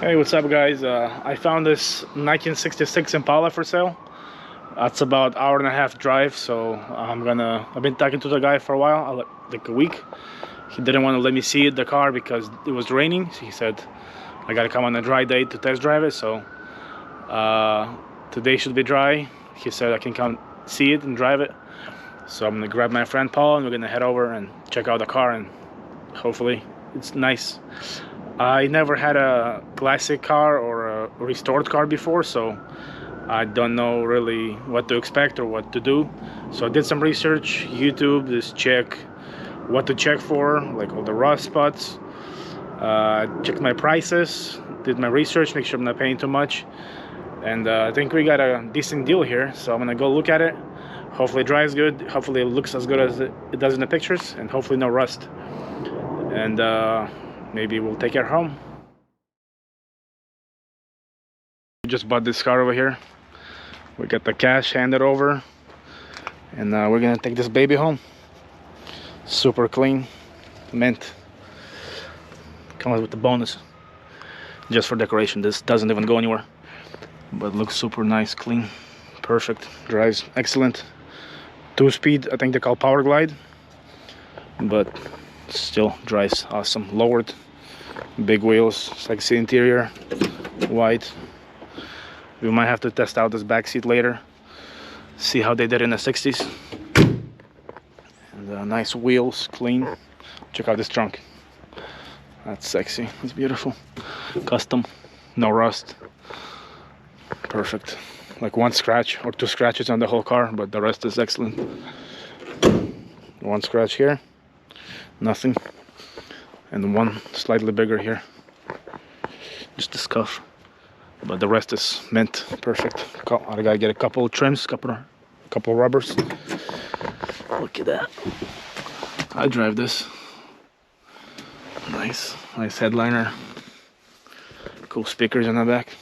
Hey, what's up, guys? I found this 1966 Impala for sale. That's about hour and a half drive, so I've been talking to the guy for a while, like a week. He didn't want to let me see the car because it was raining. So he said I gotta come on a dry day to test drive it. So today should be dry. He said I can come see it and drive it. So I'm gonna grab my friend Paul and we're gonna head over and check out the car, and hopefully it's nice. I never had a classic car or a restored car before, so I don't know really what to expect or what to do. So I did some research, YouTube, just check what to check for, like all the rust spots. Checked my prices, did my research, make sure I'm not paying too much. And I think we got a decent deal here, so I'm gonna go look at it. Hopefully it drives good, hopefully it looks as good as it does in the pictures, and hopefully no rust. And maybe we'll take it home. We just bought this car over here. We got the cash handed over, and we're gonna take this baby home. Super clean, mint. Comes with the bonus, just for decoration. This doesn't even go anywhere, but looks super nice, clean, perfect. Drives excellent. 2-speed, I think they call Power Glide, but still drives awesome. Lowered, big wheels, sexy interior, white. We might have to test out this back seat later, see how they did in the 60s. And nice wheels, clean. Check out this trunk. That's sexy. It's beautiful. Custom, no rust. Perfect. Like one scratch or two scratches on the whole car, but the rest is excellent. One scratch here, nothing, and one slightly bigger here, just a scuff, but the rest is mint. Perfect. I gotta get a couple of trims, couple rubbers. Look at that. I drive this. Nice headliner. Cool speakers in the back.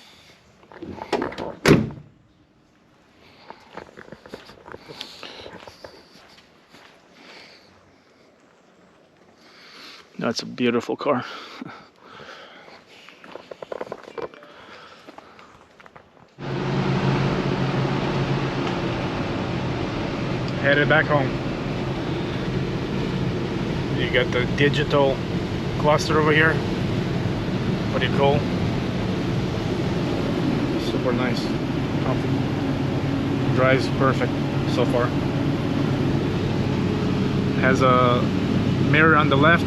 That's a beautiful car. Headed back home. You got the digital cluster over here. Pretty cool. Super nice. Comfy. Drives perfect so far. Has a mirror on the left,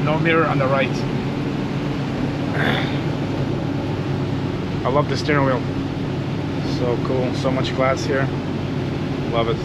no mirror on the right. I love the steering wheel. So cool. So much glass here. Love it.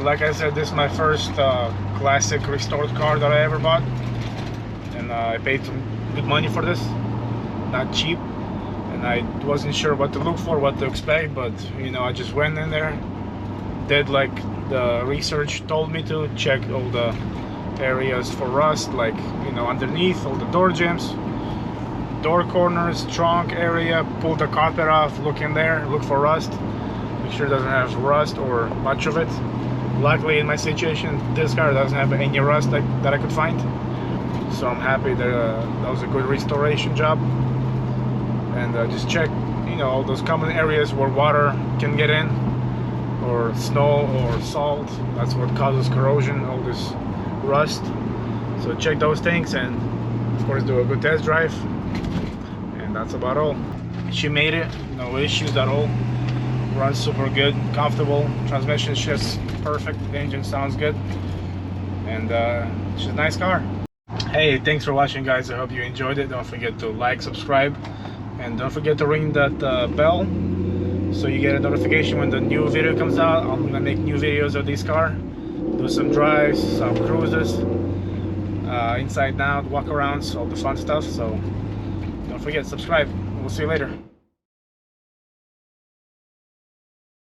like I said, this is my first classic restored car that I ever bought, and I paid some good money for this, not cheap, and I wasn't sure what to look for, what to expect, but you know, I just went in there, did like the research told me to, check all the areas for rust, like, you know, underneath all the door jambs, door corners, trunk area, pull the carpet off, look in there, look for rust, make sure it doesn't have rust or much of it. Luckily in my situation, this car doesn't have any rust that I could find, so I'm happy that was a good restoration job. And just check, you know, all those common areas where water can get in, or snow or salt. That's what causes corrosion, all this rust. So check those things, and of course do a good test drive, and that's about all. She made it, no issues at all, runs super good, comfortable, transmission shifts perfect, the engine sounds good, and she's a nice car. Hey, thanks for watching, guys. I hope you enjoyed it. Don't forget to like, subscribe, and don't forget to ring that bell so you get a notification when the new video comes out. I'm gonna make new videos of this car, do some drives, some cruises, inside and out, walk arounds, all the fun stuff. So don't forget, subscribe. We'll see you later.